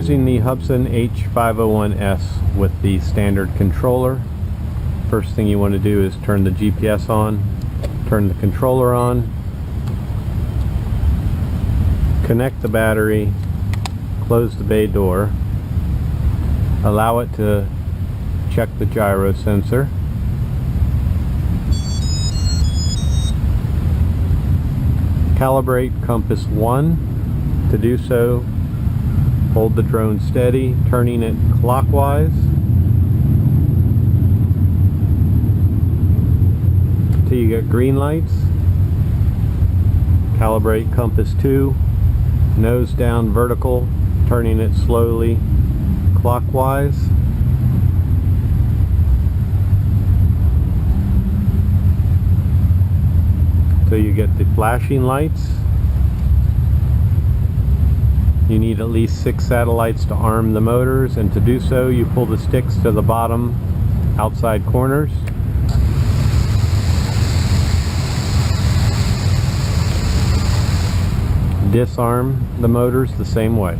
using the Hubsan H501S with the standard controller. First thing you want to do is turn the GPS on, turn the controller on, connect the battery, close the bay door, allow it to check the gyro sensor. Calibrate compass 1. To do so, hold the drone steady, turning it clockwise. Till you get green lights. Calibrate compass 2. Nose down vertical, turning it slowly clockwise. So you get the flashing lights. You need at least 6 satellites to arm the motors, and to do so you pull the sticks to the bottom outside corners. Disarm the motors the same way.